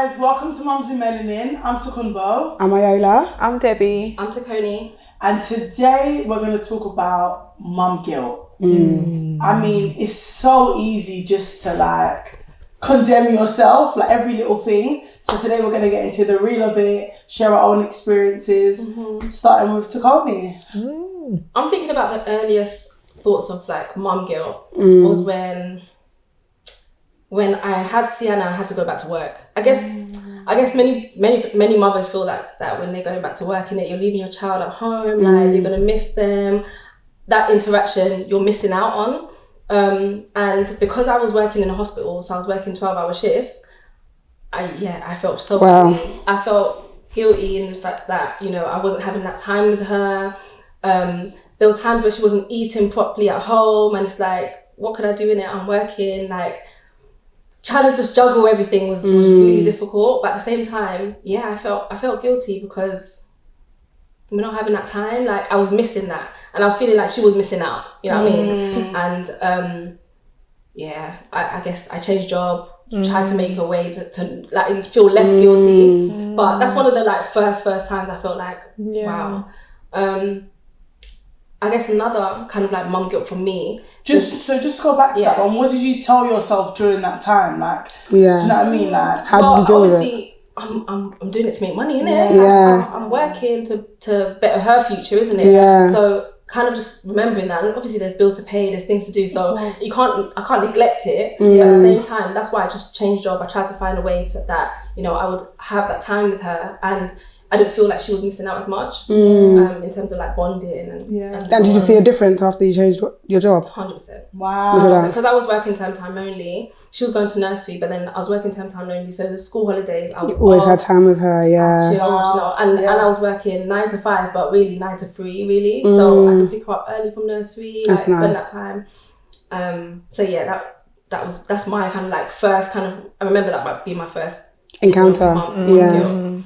guys, welcome to Mums in Melanin. I'm Tukunbo. I'm Ayola. I'm Debbie. I'm Takoni. And today we're going to talk about mum guilt. I mean, it's so easy just to condemn yourself, every little thing. So today we're going to get into the real of it, share our own experiences, starting with Takoni. I'm thinking about the earliest thoughts of mum guilt was when I had Sienna, I had to go back to work. I guess many mothers feel that when they're going back to work, you're leaving your child at home, you're gonna miss them. That interaction you're missing out on. And because I was working in a hospital, so I was working 12-hour shifts. I felt so guilty. I felt guilty in the fact that I wasn't having that time with her. There was times where she wasn't eating properly at home, and it's what could I do in it? I'm working, trying to just juggle everything was really difficult. But at the same time, I felt guilty because we're not having that time. I was missing that, and I was feeling like she was missing out. You know what I mean? And I guess I changed job, tried to make a way to feel less guilty. But that's one of the first times I felt wow. I guess another kind of mum guilt for me. Just to go back to that one, what did you tell yourself during that time? Do you know what I mean? How did you deal with it? Obviously, I'm doing it to make money, innit? I'm working to better her future, isn't it? Yeah. So kind of just remembering that, and obviously there's bills to pay, there's things to do, so I can't neglect it. But at the same time, that's why I just changed job. I tried to find a way that I would have that time with her, and I didn't feel like she was missing out as much in terms of And bonding and did you see a difference after you changed your job? 100%. Wow. Because I was working term time only. She was going to nursery, but then I was working term time only. So the school holidays, I was always had time with her, chilled, and I was working 9 to 5, but really 9 to 3, really. So I could pick her up early from nursery, spend that time. That's my kind of first kind of. I remember that might be my first encounter. Guilt.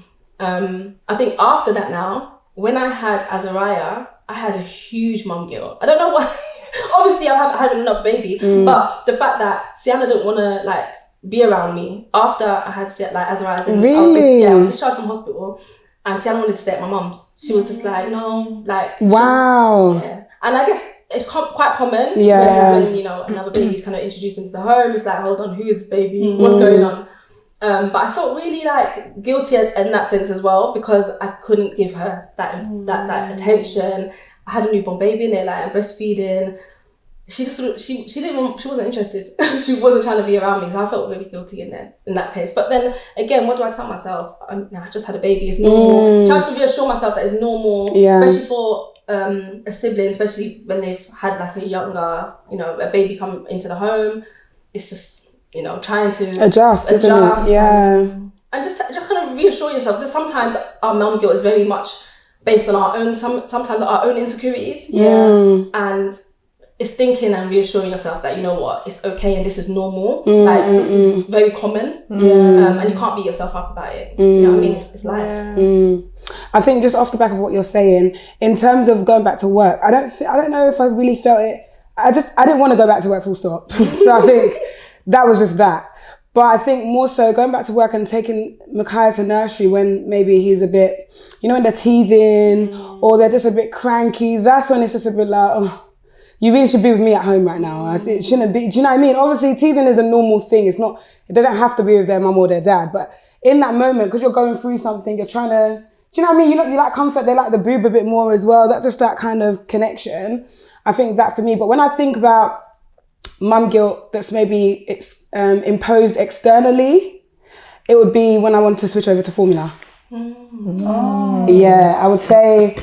I think after that now, when I had Azariah, I had a huge mum guilt. I don't know why. Obviously, I had another baby, but the fact that Sienna didn't want to be around me after I had Azariah. Really? I was discharged from hospital, and Sienna wanted to stay at my mum's. She was just no, wow. And I guess it's quite common when another baby's kind of introduced into the home. It's hold on, who is this baby? What's going on? But I felt really guilty in that sense as well, because I couldn't give her that attention. I had a newborn baby in there, and breastfeeding. She wasn't interested. She wasn't trying to be around me, so I felt really guilty in that case. But then again, what do I tell myself? I just had a baby. It's normal. Trying to reassure myself that it's normal, especially for a sibling, especially when they've had a younger, a baby come into the home. It's just trying to adjust, isn't it? Yeah. And just kind of reassure yourself. Because sometimes our mum guilt is very much based on our own, sometimes our own insecurities. Yeah. And it's thinking and reassuring yourself that, it's okay and this is normal. This is very common. And you can't beat yourself up about it. You know what I mean? It's life. I think just off the back of what you're saying, in terms of going back to work, I don't know if I really felt it. I didn't want to go back to work full stop. So I think that was just that. But I think more so going back to work and taking Micaiah to nursery when maybe he's a bit, when they're teething or they're just a bit cranky, that's when it's just a bit you really should be with me at home right now. It shouldn't be, do you know what I mean? Obviously teething is a normal thing. It's not, they don't have to be with their mum or their dad. But in that moment, because you're going through something, you're trying to, do you know what I mean? You like comfort, they like the boob a bit more as well. That kind of connection. I think that for me. But when I think about mum guilt that's maybe imposed externally, it would be when I want to switch over to formula. Yeah, I would say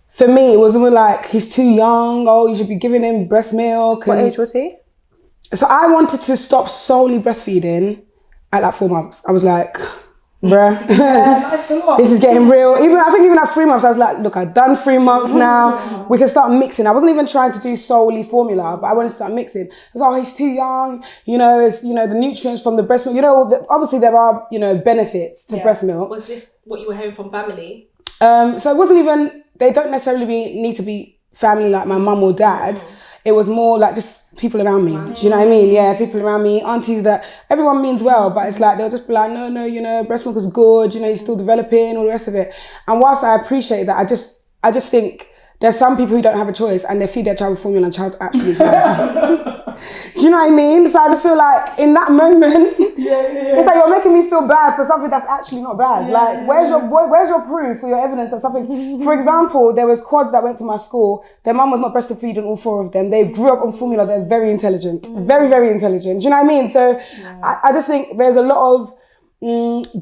for me it was more he's too young. You should be giving him breast milk. What age was he? So I wanted to stop solely breastfeeding at 4 months. I was bruh, this is getting real. I think even at 3 months, I was look, I've done 3 months now. We can start mixing. I wasn't even trying to do solely formula, but I wanted to start mixing. I was he's too young. It's, the nutrients from the breast milk. Obviously there are, benefits to breast milk. Was this what you were hearing from family? So it wasn't even, they don't necessarily need to be family like my mum or dad. It was more just people around me. Do you know what I mean? Yeah, people around me, aunties that everyone means well, but it's like they'll just be like, no, you know, breast milk is good, you know, you're still developing, all the rest of it. And whilst I appreciate that, I just think there's some people who don't have a choice and they feed their child with formula and child absolutely fine. Do you know what I mean? So I just feel like in that moment, it's like you're making me feel bad for something that's actually not bad. Where's your proof or your evidence of something? For example, there was quads that went to my school. Their mum was not breastfeeding all 4 of them. They grew up on formula. They're very intelligent, very, very intelligent. Do you know what I mean? So I just think there's a lot of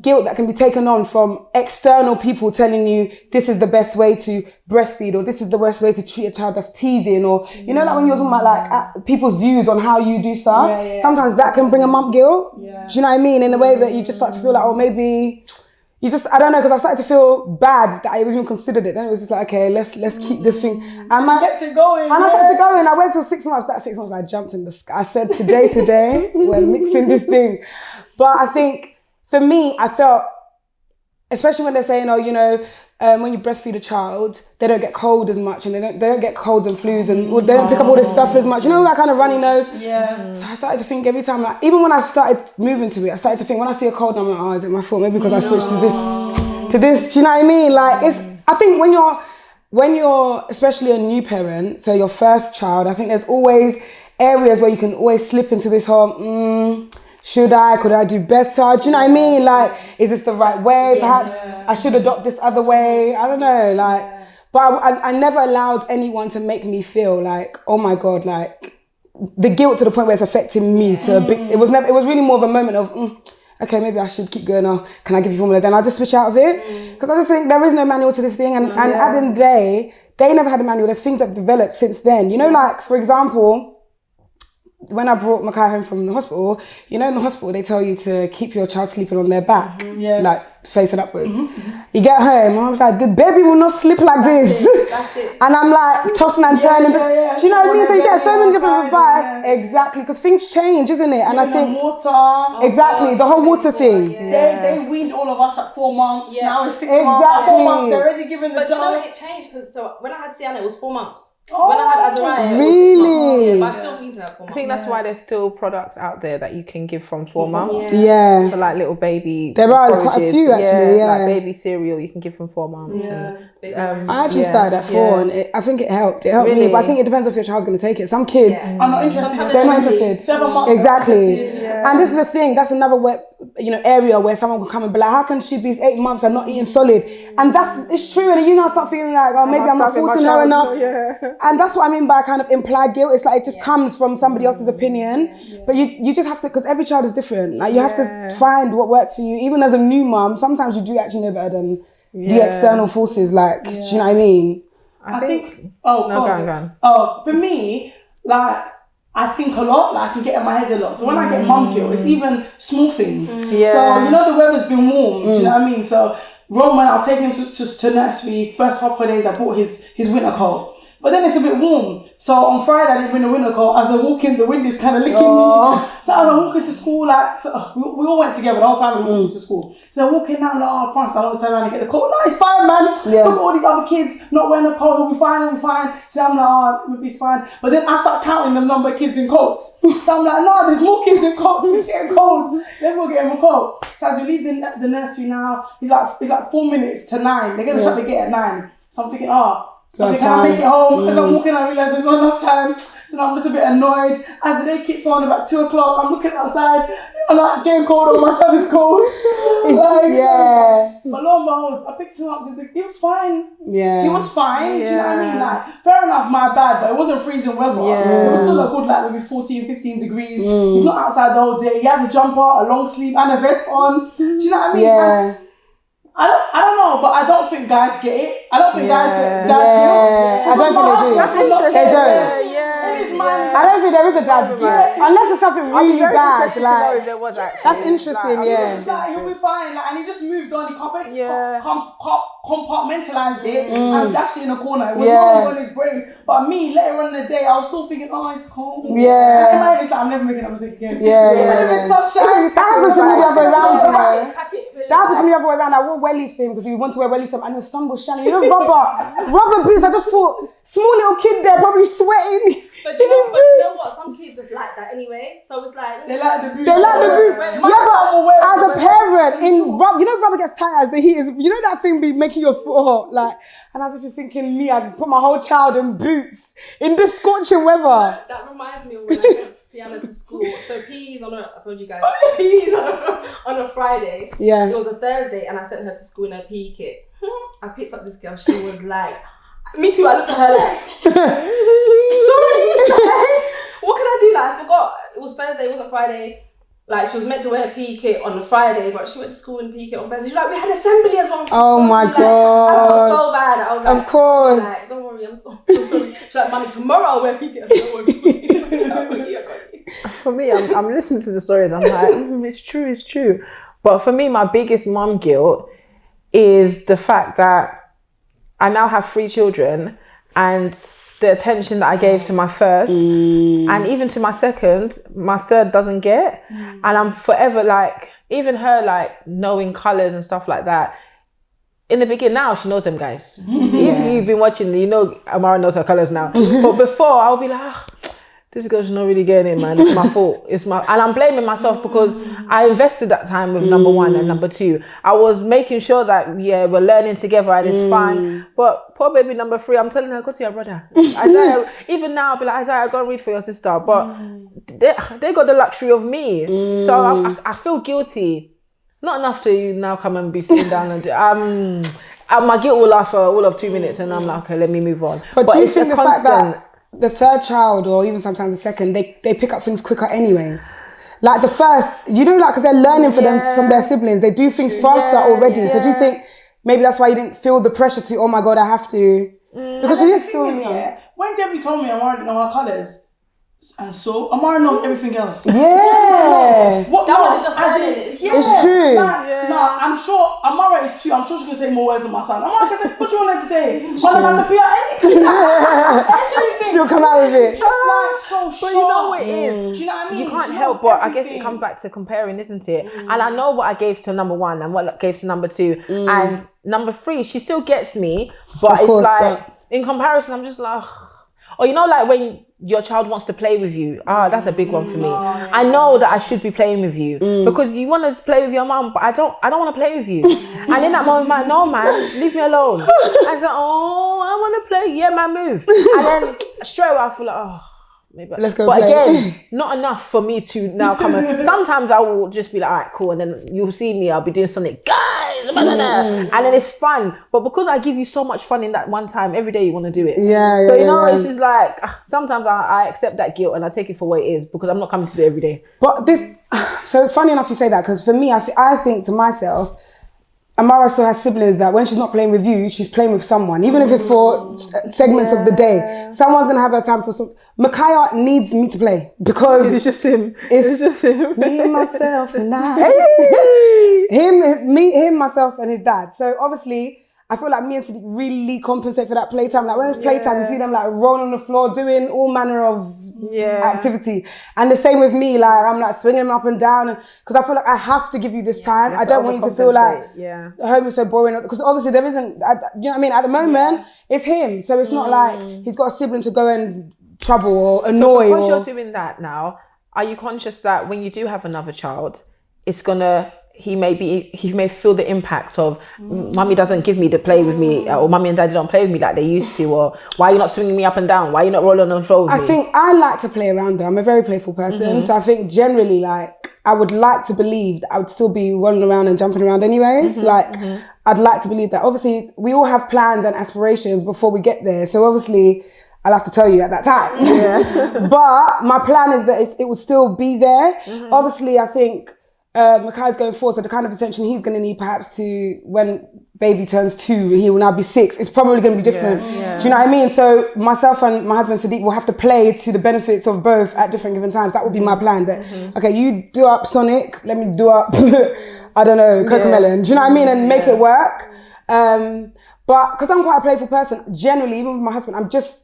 guilt that can be taken on from external people telling you this is the best way to breastfeed or this is the best way to treat a child that's teething, or you know, like when you're talking about like people's views on how you do stuff, sometimes that can bring a mum guilt. Do you know what I mean? In a way that you just start to feel like, oh, maybe you just, I don't know, because I started to feel bad that I even considered it. Then it was just like, okay, let's keep this thing. And I kept it going. And I kept it going. I went till 6 months. That 6 months I jumped in the sky. I said, today, we're mixing this thing. But I think for me, I felt, especially when they're saying, oh, you know, when you breastfeed a child, they don't get cold as much, and they don't get colds and flus, and they don't pick up all this stuff as much. You know, that kind of runny nose. Yeah. So I started to think every time, like, even when I started moving to it, I started to think when I see a cold, I'm like, oh, is it my fault? Maybe because I switched to this. Do you know what I mean? Like, I think when you're especially a new parent, so your first child, I think there's always areas where you can always slip into this whole, could I do better? Do you know what I mean? Like, is this the right way? Perhaps I should adopt this other way. I don't know, like, but I never allowed anyone to make me feel like, oh my God, like the guilt to the point where it's affecting me to a big, it was really more of a moment of, okay, maybe I should keep going, or can I give you formula? Then I'll just switch out of it. Because I just think there is no manual to this thing. And at the end of the day, they never had a manual. There's things that have developed since then. You know, like, for example, when I brought Makai home from the hospital, you know, in the hospital, they tell you to keep your child sleeping on their back, like facing upwards. You get home, I was like, the baby will not sleep like this. That's it. And I'm like tossing and turning. Do you know what I mean? So you get so many different advice. Exactly, because things change, isn't it? And I think water. Exactly, the whole water thing. They weaned all of us at 4 months. Now it's 6 months. At 4 months, they're already giving the But job. you know, it changed. So when I had Sienna, it was 4 months. When I had Azariah, really? it was 6 months. Yeah, but I still weaned her 4 months. I think that's why there's still products out there that you can give from 4 months. Yeah. So like little baby. There are quite a few actually. Yeah. Like baby cereal you can give from 4 months. I actually started at 4 and I think it helped. It helped me, but I think it depends if your child's going to take it. Some kids, are not interested. They're not interested. 7 months. Exactly. And this is the thing. That's another area where someone will come and be like, how can she be 8 months and not eating solid? And it's true. And you now start feeling like, oh, maybe I'm not forcing her enough. And that's what I mean by kind of implied guilt. It's like it just comes from somebody else's opinion. But you just have to, because every child is different. Like you have to find what works for you. Even as a new mum, sometimes you do actually know better than the external forces. Like, do you know what I mean? I think go on. For me, like, I think a lot, like I can get in my head a lot. So when I get mum guilt, it's even small things. So, you know, the weather's been warm, do you know what I mean? So Roman, I was taking him to nursery, first couple of days, I bought his winter coat. But then it's a bit warm. So on Friday, I didn't bring the winter coat. As I walk in, the wind is kind of licking me. So as I'm walking to school, like, we all went together, the whole family went to school. So I'm walking down, like, France, I want to turn around and get the coat. No, it's fine, man. Look at all these other kids not wearing a coat, it'll be fine. So I'm like, it's fine. But then I start counting the number of kids in coats. So I'm like, no, there's more kids in coats. It's getting cold. Let me go get him a coat. So as we leave the nursery now, it's like 4 minutes to 9. They're going to shut the gate at 9. So I'm thinking, okay, can I make it home? As I'm walking, I realise there's not enough time. So now I'm just a bit annoyed. As the day kicks on, about 2 o'clock, I'm looking outside. And it's getting colder. My son is cold. But lo and behold, I picked him up. He was fine. He was fine. Do you know what I mean? Like, fair enough, my bad, but it wasn't freezing weather. It was still a good, like, maybe 14, 15 degrees. He's not outside the whole day. He has a jumper, a long sleeve, and a vest on. Do you know what I mean? I don't know, but I don't think guys get it. I don't think guys get guilt. I don't think they do. That's interesting. They don't. I don't think there is a dad guilt. Unless it's something really bad. Like, if there was actually. That's interesting, It's like, he'll be fine. Like, and he just moved on. He compartmentalized it and dashed it in a corner. It was wrong in his brain. But me, later on in the day, I was still thinking, it's cold. And in my head, it's like, I'm never making that mistake again. Even if it's sunshine. That happened to me the other way around. That happened to me the other way around. I wore wellies for him because we want to wear wellies and the sun was shining. You know, rubber boots. I just thought, small little kid there probably sweating. But you know what? Some kids anyway. So it's like They like the boots. They like the boots. My Yeah, son will but wear as a the parent, boots. you know, rubber gets tight as the heat is. You know that thing be making your foot hot, like, and as if you're thinking, me, I'd put my whole child in boots in this scorching weather. That reminds me of when I sent Sienna to school. So PE's I told you guys, PE's on a Friday. Yeah. It was a Thursday, and I sent her to school in her PE kit. I picked up this girl. She was like, me too. I looked at her like, sorry. What can I do? Like, I forgot. It was Thursday. It wasn't Friday. Like, she was meant to wear a PE kit on the Friday, but she went to school in PE kit on Thursday. She's like, we had assembly as well. Oh my God. God. I felt so bad. I was like, Of course. like, don't worry, I'm so sorry. She's like, Mommy, tomorrow I'll wear PE kit. I said, don't worry. For me, I'm listening to the stories. I'm like, it's true. But for me, my biggest mum guilt is the fact that I now have 3 children, and the attention that I gave to my first and even to my second, my third doesn't get. And I'm forever like, even her like knowing colours and stuff like that. In the beginning, now she knows them guys. If you've been watching, you know Amara knows her colours now. But before, I'll be like, this girl's not really getting it, man. It's my fault. And I'm blaming myself because I invested that time with number 1 and number 2. I was making sure that, we're learning together and it's fine. But poor baby number 3, I'm telling her, go to your brother. Isaiah, even now, I'll be like, Isaiah, go and read for your sister. But they got the luxury of me. So I feel guilty. Not enough to now come and be sitting down and my guilt will last for all of 2 minutes and I'm like, okay, let me move on. But do you think the fact that the third child, or even sometimes the second, they pick up things quicker anyways? Like the first, you know, like, because they're learning from their siblings, they do things faster already. So do you think maybe that's why you didn't feel the pressure to, oh my God, I have to? Because she is still young. When Debbie told me I already know her colours, and so Amara knows everything else. Yeah. What, That no, one is just as learning in- it. yeah. It's true. Nah, I'm sure Amara is too. I'm sure she can say more words than my son. Amara can say, what do you want her to say? Anything. She'll come out with it. Just like so But sure. you know what it is? Do you know what I mean? You can't She help, knows but I guess everything. it comes back to comparing, isn't it? And I know what I gave to number 1 and what I gave to number 2. And number 3, she still gets me, but Of course, it's like, in comparison, I'm just like, or you know, like when your child wants to play with you, that's a big one for me. I know that I should be playing with you because you want to play with your mum, but I don't want to play with you. And in that moment, I'm like, no man, leave me alone. I was like, oh, I want to play. Yeah, man, move. And then straight away I feel like, oh, maybe. Let's go But play. again, not enough for me to now come and sometimes I will just be like, all right, cool. And then you'll see me, I'll be doing something, guys, blah, blah, blah. And then it's fun. But because I give you so much fun in that one time, every day you want to do it. Yeah, So, yeah, you know, yeah. it's just like, sometimes I accept that guilt and I take it for what it is because I'm not coming to do it every day. But so funny enough you say that, because for me, I think to myself, Amara still has siblings that when she's not playing with you, she's playing with someone, even if it's for segments of the day. Someone's going to have her time for some. Micaiah needs me to play because It's just him. It's just him. me, myself, and I. Hey! him, myself, and his dad. So obviously, I feel like me and Sadiq really compensate for that playtime. Like when it's playtime, you see them like rolling on the floor, doing all manner of activity. And the same with me, like I'm like swinging them up and down, because I feel like I have to give you this time. I don't want you to feel like home is so boring, because obviously there isn't. You know what I mean? At the moment, it's him, so it's not like he's got a sibling to go and trouble or annoy. So because you're doing that now, are you conscious that when you do have another child, it's gonna he may feel the impact of mummy doesn't give me to play with me, or mummy and daddy don't play with me like they used to, or why are you not swinging me up and down? Why are you not rolling on the floor with me? I think I like to play around her. I'm a very playful person. So I think generally, like, I would like to believe that I would still be rolling around and jumping around anyways. I'd like to believe that. Obviously, we all have plans and aspirations before we get there. So obviously, I'll have to tell you at that time. But my plan is that it will still be there. Obviously, I think Makai's going forward, so the kind of attention he's going to need perhaps to when baby turns 2, he will now be 6. It's probably going to be different. Do you know what I mean? So myself and my husband Sadiq will have to play to the benefits of both at different given times. That would be my plan. That okay, you do up Sonic, let me do up I don't know, Cocomelon. Do you know what I mean? And make it work. But because I'm quite a playful person, generally, even with my husband,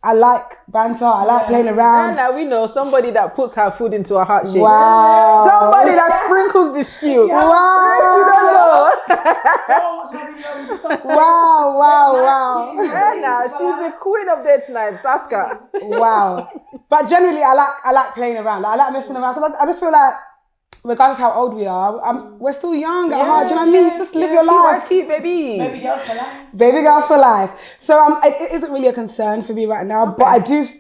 I like banter, I like playing around. And now we know somebody that puts her food into a heart shape. Wow. Somebody that sprinkles the stew. Wow. You don't know. Wow. Yeah, now she's the queen of date nights. Ask her. Wow. But generally, I like playing around. Like, I like messing around because I just feel like, regardless how old we are, we're still young at heart. Do you know what I mean? Just live your life. baby. Baby girls for life. Baby girls for life. So it isn't really a concern for me right now. Okay. But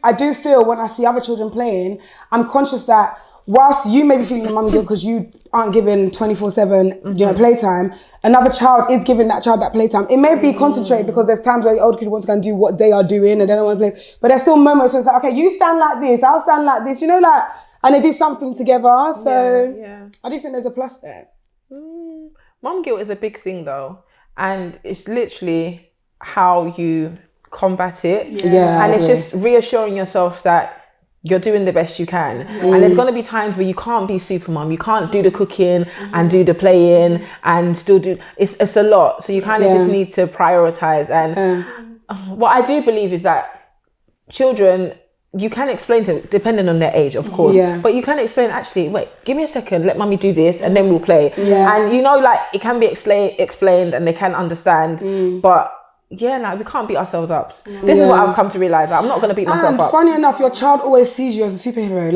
I do feel when I see other children playing, I'm conscious that whilst you may be feeling the mum guilt because you aren't given 24/7 playtime, another child is giving that child that playtime. It may be concentrated because there's times where the older kid wants to go and do what they are doing and they don't want to play. But there's still moments where it's like, okay, you stand like this, I'll stand like this, and they do something together. So I do think there's a plus there. Mum guilt is a big thing though. And it's literally how you combat it. Yeah. And it's just reassuring yourself that you're doing the best you can. And there's going to be times where you can't be super mum. You can't do the cooking and do the playing and still do... It's a lot. So you kind of just need to prioritize. And what I do believe is that children... You can explain to them, depending on their age, of course. Yeah. But you can explain, actually, wait, give me a second, let mummy do this, and then we'll play. Yeah. And it can be explained and they can understand. But yeah, we can't beat ourselves up. This is what I've come to realise. I'm not going to beat myself up. And funny enough, your child always sees you as a superhero.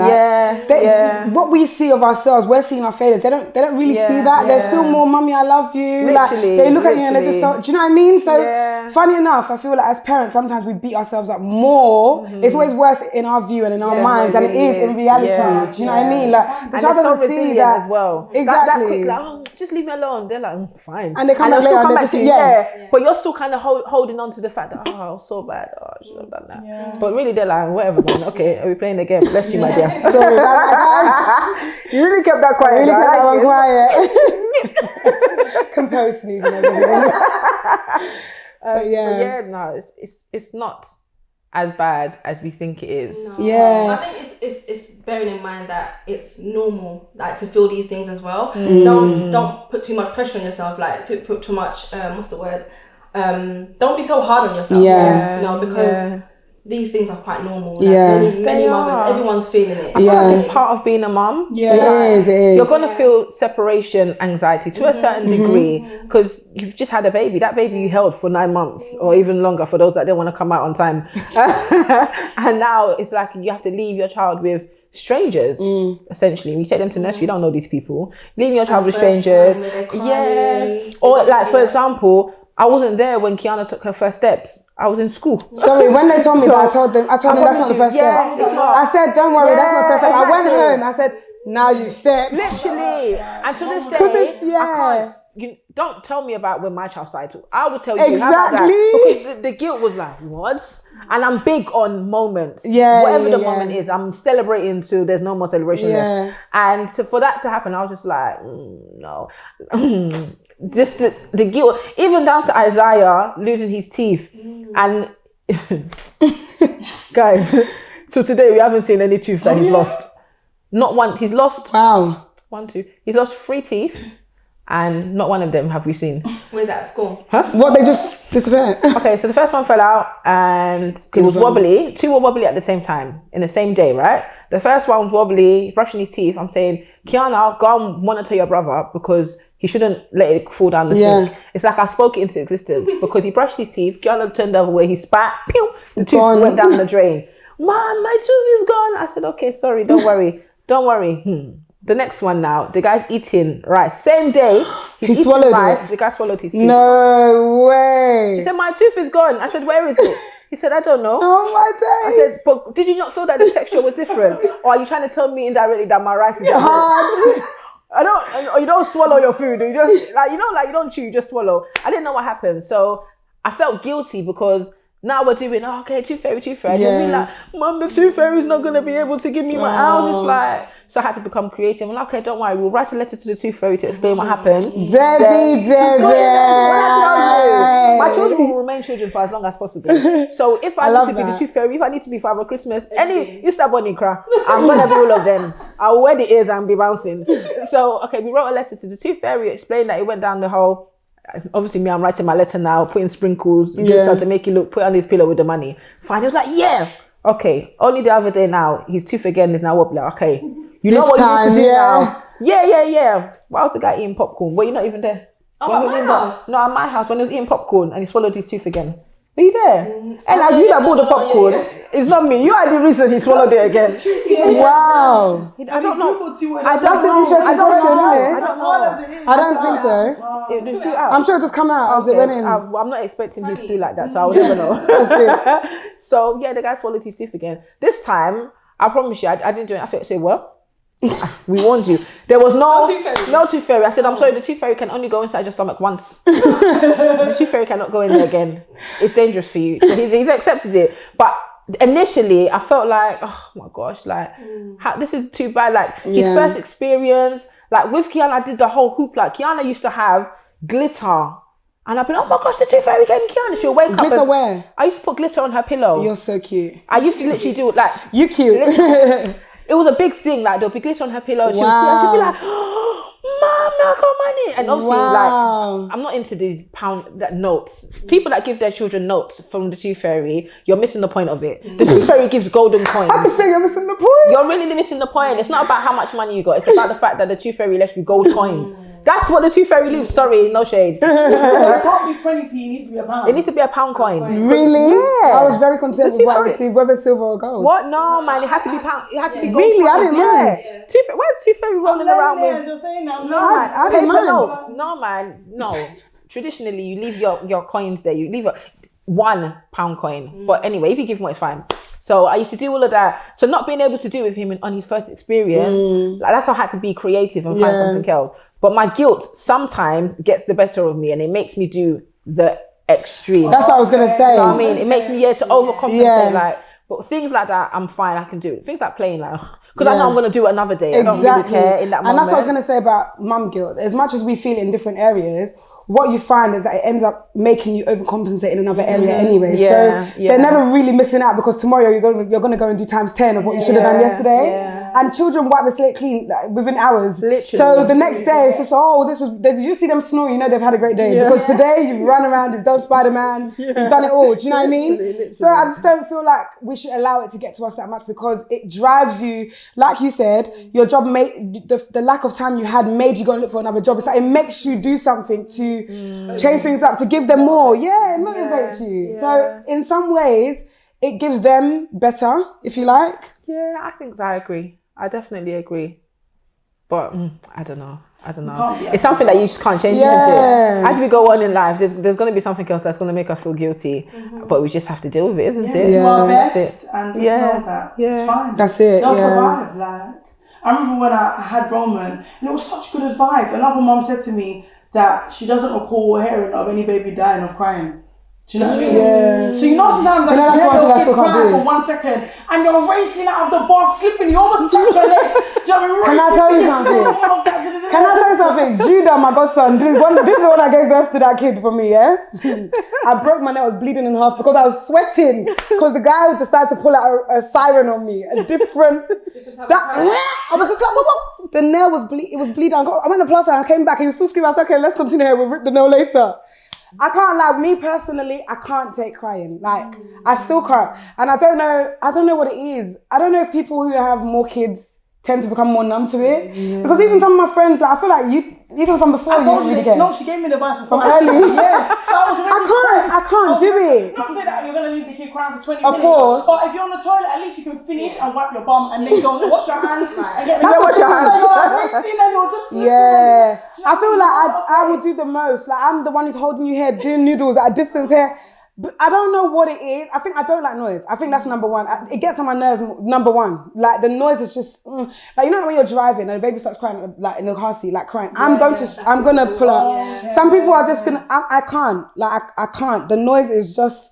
What we see of ourselves, we're seeing our failures. They don't really see that. There's still more, mummy, I love you. Literally, they look at you and they're just so, do you know what I mean? So funny enough, I feel like as parents, sometimes we beat ourselves up more. It's always worse in our view and in our minds than it is in reality. Do you know what I mean? Like the child doesn't see that as well. Exactly. That quick, just leave me alone. They're like, fine. And they come back later and they just but you're still kind of holding on to the fact that so bad, I should have done that. But really they're like, whatever man, okay, are we playing again? Bless you, my dear. Sorry, you really kept that quiet. Quiet. Compose sneezing and everything. It's not as bad as we think it is. No. I think it's bearing in mind that it's normal, like, to feel these things as well. Don't put too much pressure on yourself, like to put too much what's the word? Don't be too hard on yourself. Because these things are quite normal. Like many mothers, everyone's feeling it. I feel like it's part of being a mum. It is. You're gonna feel separation anxiety to a certain degree because you've just had a baby. That baby you held for 9 months or even longer for those that don't want to come out on time. And now it's like you have to leave your child with strangers, essentially. You take them to nursery, you don't know these people. Leaving your child with strangers. Or like, for example, I wasn't there when Kiana took her first steps. I was in school. Sorry, when they told me that, I told them that's not the first step. It's not. I said, don't worry, that's not the first step. Exactly. I went home, I said, now you've stepped. Literally. And to this day, I can't. You don't tell me about when my child started. I will tell you exactly because the guilt was like, what? And I'm big on moments. Whatever the moment is, I'm celebrating till there's no more celebration left. And for that to happen, I was just like, no. Just the guilt, even down to Isaiah losing his teeth. And guys, so today we haven't seen any tooth that he's lost. Not one. He's lost 1, 2. He's lost 3 teeth. And not one of them have we seen. Where's that at school? Huh? What, they just disappeared? Okay, so the first one fell out and it was wobbly. 2 were wobbly at the same time, in the same day, right? The first one was wobbly, brushing his teeth. I'm saying, Kiana, go and monitor your brother because he shouldn't let it fall down the sink. It's like I spoke it into existence because he brushed his teeth, Kiana turned the other way, he spat, pew, the tooth went down the drain. Mom, my tooth is gone. I said, okay, sorry, don't worry. Don't worry. The next one now, the guy's eating rice. Same day, he swallowed rice. The guy swallowed his teeth. No way. He said, my tooth is gone. I said, where is it? He said, I don't know. Oh my days. I said, but did you not feel that the texture was different? Or are you trying to tell me indirectly that my rice is hard? You don't swallow your food. You just you don't chew, you just swallow. I didn't know what happened. So I felt guilty because now we're doing, tooth fairy. And you're like, Mom, the tooth fairy's not going to be able to give me my... I was just like... So I had to become creative. I'm like, okay, don't worry. We'll write a letter to the tooth fairy to explain what happened. Debbie. My children will remain children for as long as possible. So if I need to be the tooth fairy, if I need to be Father Christmas, you start bunny cry, I'm going to be all of them. I'll wear the ears and be bouncing. So, okay, we wrote a letter to the tooth fairy, explained that it went down the hole. Obviously, me, I'm writing my letter now, putting sprinkles, glitter to make it look, put on his pillow with the money. Fine. He was like, yeah. Okay. Only the other day now, his tooth again is now up. Like, okay. You know what you need to do now? Yeah. Why was the guy eating popcorn? Were you not even there? Oh, at my house? No, at my house, when he was eating popcorn and he swallowed his tooth again. Were you there? And as you that bought the popcorn, it's not me. You are the reason he swallowed it again. Wow. I don't know. That's an interesting question, isn't it? I don't think so. It just blew out. I'm sure it just come out as it went in. I'm not expecting him to do like that, so I would never know. So yeah, the guy swallowed his teeth again. This time, I promise you, I didn't do it. I said, well, we warned you. There was no tooth fairy. I said, I'm sorry, the tooth fairy can only go inside your stomach once. The tooth fairy cannot go in there again. It's dangerous for you. So he's accepted it. But initially, I felt like, oh my gosh, like, this is too bad. Like, his first experience, like with Kiana, I did the whole hoop. Like, Kiana used to have glitter. And I'd be like, oh my gosh, the tooth fairy getting Kiana. She'll wake up. Glitter where? I used to put glitter on her pillow. You're so cute. I used to literally do it like... You cute. It was a big thing, like there'll be glitter on her pillow. She'll see and she'll be like, oh, Mom, now I got money. And obviously, like, I'm not into these notes. People that give their children notes from the tooth fairy, you're missing the point of it. The tooth fairy gives golden coins. I can say you're missing the point. You're really missing the point. It's not about how much money you got. It's about the fact that the tooth fairy left you gold coins. That's what the tooth fairy leaves. Sorry, no shade. So it can't be 20p, it needs to be a pound. It needs to be a pound coin. Really? Yeah. I was very content with what I received, whether silver or gold. What? No, man. It has to be pound. It has to be gold. Really? I didn't mind. Why is tooth fairy rolling around with? You're saying that. No, man. I didn't Paper mind. notes. No, man. No. Traditionally, you leave your coins there. You leave a £1 coin. But anyway, if you give more, it's fine. So I used to do all of that. So not being able to do it with him on his first experience, like that's why I had to be creative and find something else. But my guilt sometimes gets the better of me and it makes me do the extreme. That's what I was going to say. You know what I mean? It makes me to overcompensate. Like, but things like that, I'm fine. I can do it. Things like playing, like, because I know I'm going to do it another day. Exactly. I don't really care in that moment. And that's what I was going to say about mum guilt. As much as we feel it in different areas, what you find is that it ends up making you overcompensate in another area anyway. So they're never really missing out because tomorrow you're going to go and do times 10 of what you should have done yesterday. And children wipe the slate clean within hours. Literally. So the next day it's just, did you see them snore? You know they've had a great day. Because today you've run around, you've done Spider-Man, you've done it all. Do you know what I mean? Literally. So I just don't feel like we should allow it to get to us that much because it drives you, like you said, your job made, the lack of time you had made you go and look for another job. It's like it makes you do something to change things up, to give them more. Yeah, it motivates you. So in some ways, it gives them better, if you like. Yeah, I think so. I agree. I definitely agree. But I don't know. It's something that you just can't change, isn't it? As we go on in life, there's going to be something else that's going to make us feel guilty. But we just have to deal with it, isn't it? Do our best and just know that it's fine. That's it. They'll survive. Like, I remember when I had Roman, and it was such good advice. Another mom said to me that she doesn't recall hearing of any baby dying of crying. Do you know what I mean? Yeah. So you know sometimes like you hear a kid cry for 1 second and you're racing out of the bar, slipping, you almost touch your leg. Do you know what I mean? Can I tell you something? Judah, my godson, this is what I gave birth to that kid for me, yeah? I broke my neck, I was bleeding in half because I was sweating because the guy decided to pull out a siren on me, a different I was just like, whoa. The nail was bleeding. I went to plaster and I came back and he was still screaming. I said, okay, let's continue here, we'll rip the nail later. I can't lie, me personally, I can't take crying. Like, I still can't. And I don't know what it is. I don't know if people who have more kids tend to become more numb to it. Because even some of my friends, like, I feel like even from before, I told you, no, she gave me the advice before. From early. Yeah. So I can't do it. Not say that you're going to leave the kid crying for 20 of minutes. Of course. But if you're on the toilet, at least you can finish and wipe your bum and then go and wash your hands. And get wash your hands. Yeah. I feel like I would do the most. Like, I'm the one who's holding you here, doing noodles at a distance here. But I don't know what it is. I think I don't like noise. I think that's number one. It gets on my nerves, number one. Like, the noise is just, like, you know when you're driving and the baby starts crying, like, in the car seat, like, crying. I'm going to pull up. Some people are just gonna, I can't. Like, I can't. The noise is just,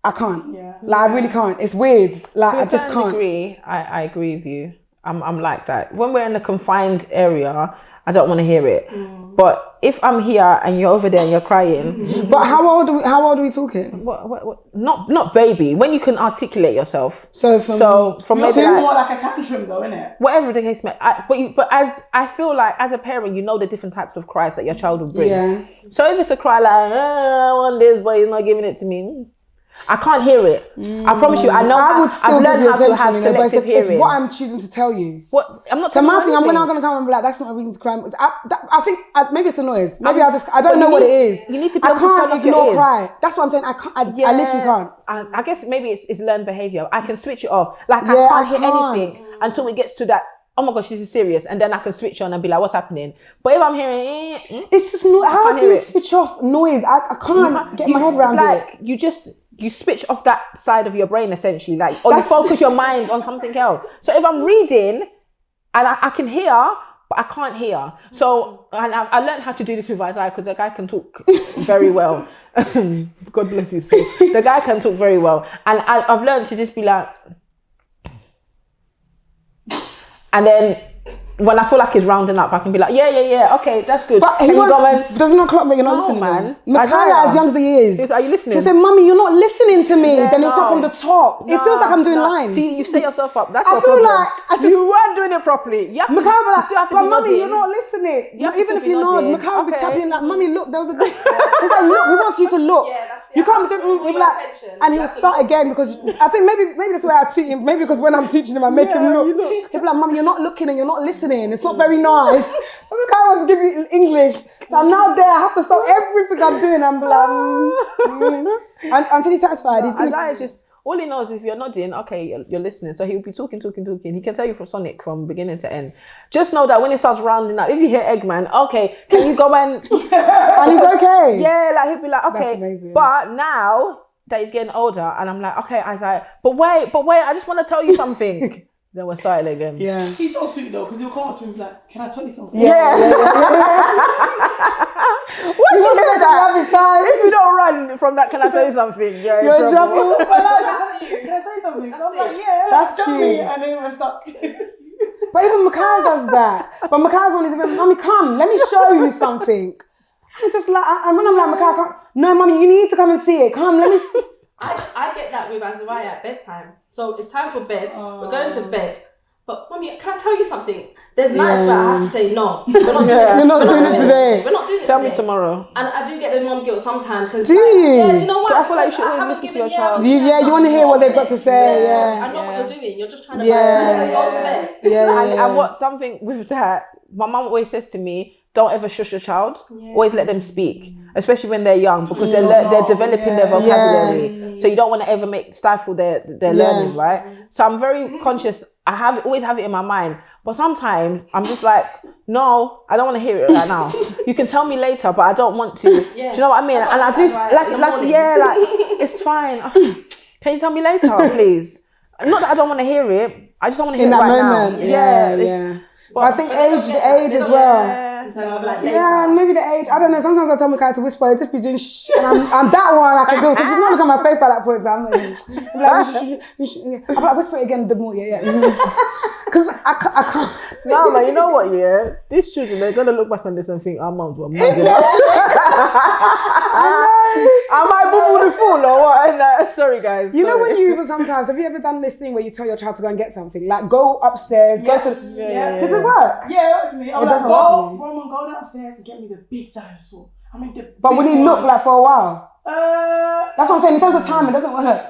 I can't. Like, I really can't. It's weird. Like, I just can't. To a certain degree, I agree with you. I'm like that. When we're in a confined area, I don't want to hear it. But if I'm here and you're over there and you're crying, But how old are we talking? what? Not baby. When you can articulate yourself. So from You're maybe too like, more like a tantrum though, innit? whatever the case may. But as I feel like as a parent, you know the different types of cries that your child will bring. Yeah. So if it's a cry like, I want this, but he's not giving it to me, I can't hear it. I promise you, I know. I would still I've give learned you how to have attention, but selective it's hearing. what I'm choosing to tell you. What I'm not. So telling my you thing, I'm anything. not going to come and be like, that's not a reason to cry. I think maybe it's the noise. Maybe I don't know what it is. You need to be I able to turn can't off your ignore ears. cry. That's what I'm saying. I can't. I literally can't. I guess maybe it's learned behavior. I can switch it off. Like Yeah, I I can't hear can't. anything until it gets to that. Oh my gosh, this is serious, and then I can switch on and be like, "What's happening?" But if I'm hearing, It's just no. How can't do you hear it. switch off noise? I can't get my head around it's it. like you switch off that side of your brain essentially, like, or you focus your mind on something else. So if I'm reading and I can hear, but I can't hear. So and I learned how to do this with Isaiah because the guy can talk very well. God bless his soul. The guy can talk very well, and I've learned to just be like. And then when I feel like he's rounding up, I can be like, yeah, okay, that's good. But he doesn't not clock that you're not listening. man. Micaiah, as young as he is. Are you listening? He said, "Mummy, you're not listening to me." Yeah, Then he'll start no. from the top. It feels like I'm doing lines. See, you set yourself up. That's I your feel problem. like You weren't doing it properly. You have to, Micaiah you will still have to but be Mummy, nodding. you're not listening. You have to Even still if be you nod, nodding. Micaiah will be Okay. tapping like, "Mummy, look, there was a." He's like, "Look, he wants you to look." Yeah, that's it. You can't be doing. He'll be like, Attention. and he'll start again because I think maybe that's the way I teach him. Maybe because when I'm teaching him, I make him look. He'll be like, "Mummy, you're not looking and you're not listening. It's not very nice." Micaiah wants to give you English, so I'm now there. I have to stop everything I'm doing. I'm like, and until he's satisfied, he's gonna. Isaiah just all he knows is if you're nodding, okay, you're listening. So he'll be talking. He can tell you from Sonic from beginning to end. Just know that when it starts rounding up, if you hear Eggman, okay, can you go and And he's okay. yeah, like he'll be like, okay. That's amazing. But now that he's getting older, and I'm like, okay, Isaiah, but wait, I just want to tell you something. Then we're starting again. Yeah. He's so sweet though, because he'll come up to me and be like, "Can I tell you something?" Yeah. What's He wants he to say have that? his side. If you don't run from that, can I tell you something? Yeah, You're in trouble. But like, can I tell you something? So I'm like, "Yeah, That's tell me," cute. and then we're stuck. But even Micaiah does that. But Micaiah's one is even, "Mummy, come, let me show you something." I'm just like, and when I'm like, "Micaiah, come. No, Mummy, you need to come and see it. Come, let me." I get that with Azariah at bedtime. So it's time for bed. We're going to bed. But Mummy, can I tell you something? There's nights where I have to say no. We're not doing it. You're not We're doing it today. We're not doing it Tell today. me tomorrow. And I do get the mom guilt sometimes. Cause Do you? Yeah, do you know what? But I feel like you should Because I always haven't listen to given- your child. You want to hear what they've got to say. Yeah. I know what you're doing. You're just trying to Yeah. go to bed. And what something with that, my mum always says to me, don't ever shush your child. Always let them speak, especially when they're young, because they're developing their vocabulary. So you don't want to ever stifle their learning, right? So I'm very conscious. I always have it in my mind, but sometimes I'm just like, no, I don't want to hear it right now. You can tell me later, but I don't want to. Do you know what I mean? That's And what I do right. like it's fine. Can you tell me later, please? Not that I don't want to hear it. I just don't want to hear In it that right moment. now. Yeah. But I think age as well. In terms of like later. Yeah, and maybe the age. I don't know. Sometimes I tell Micaiah to whisper. I just be doing shh, and I'm that one I can do because he's not looking at my face by that point. So I'm like, I'm like, whisper it again. The more, yeah. Because I can't. No, man, you know what? Yeah, these children, they're gonna look back on this and think, "Our mums were mad." Am I boo the fool or what? And, sorry, guys. You know when you even sometimes have you ever done this thing where you tell your child to go and get something, like go upstairs, go to. Did it work? Yeah, that's me. I'm like, doesn't work for me. Roman, go downstairs and get me the big dinosaur. I mean, the But big will he one. look like for a while? That's That's what I'm saying. In terms of time, it doesn't work.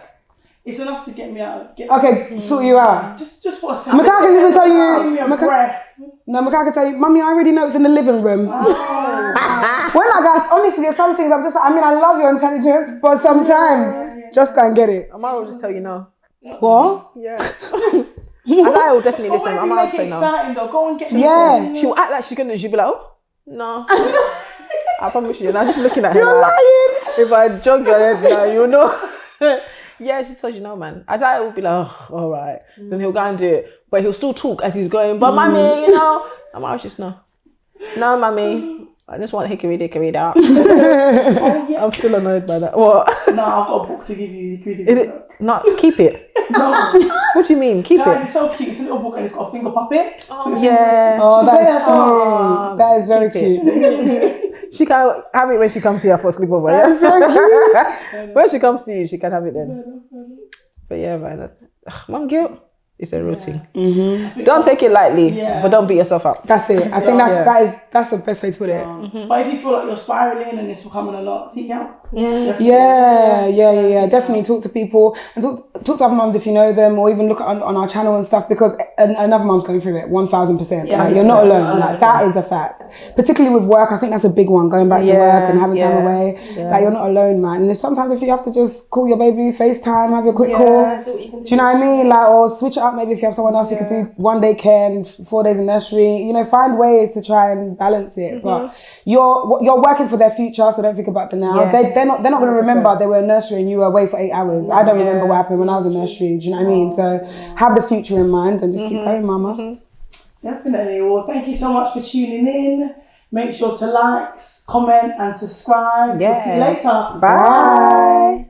It's enough to get me out. Okay, sort you out. Just for a second. Micaiah can even tell Give me you. a breath. No, Micaiah can tell you, Mummy, I already know it's in the living room. When I guys, honestly, there's some things I'm just. I mean, I love your intelligence, but sometimes just go and get it. Amara will just tell you no. What? Yeah. And I will definitely But listen. what if you Amara will make it say no. exciting though? Go and get me. Yeah. She'll act like she's gonna. She'll be like, "Oh, no." I promise you. And I'm just looking at her. You're like, lying. if I jog your head now, you know. Yeah, she tells you no, man. Isaiah will be like, "Oh, all right." Then he'll go and do it, but he'll still talk as he's going. But mommy, you know, Amara just no, mommy. I just want hickory dickory down. Oh yeah. I'm still annoyed by that. What? No, I've got a book to give you. Is it not? Keep it. No. What do you mean? Keep Guys, it. it's so cute. It's a little book and it's got a finger puppet. Yeah. Oh, that Yeah, is so- cute. That is very Keep cute. She can have it when she comes here for a sleepover. That's so Yeah? When she comes to you, she can have it then. But yeah, man. Mom guilt is a real thing. Don't take it lightly, but don't beat yourself up. That's it. I think that's the best way to put it. But if you feel like you're spiraling and it's becoming a lot, seek help. Yeah. Definitely talk to people and talk to other mums if you know them, or even look on our channel and stuff, because another mum's going through it 1000%. Yeah, like, you're not alone. Like, that is a fact. Particularly with work, I think that's a big one. Going back to work and having time away, like, you're not alone, man. And sometimes if you have to just call your baby, FaceTime, have your quick call. Do you know what I mean? Like, or switch it up. Maybe if you have someone else, you could do 1 day care and 4 days in nursery. You know, find ways to try and balance it. But you're working for their future, so don't think about the now. They're not going to remember they were in nursery and you were away for 8 hours. I don't remember what happened when I was in nursery. Do you know what I mean? So have the future in mind and just keep going, mama. Definitely. Well, thank you so much for tuning in. Make sure to like, comment, and subscribe. We'll see you later. Bye.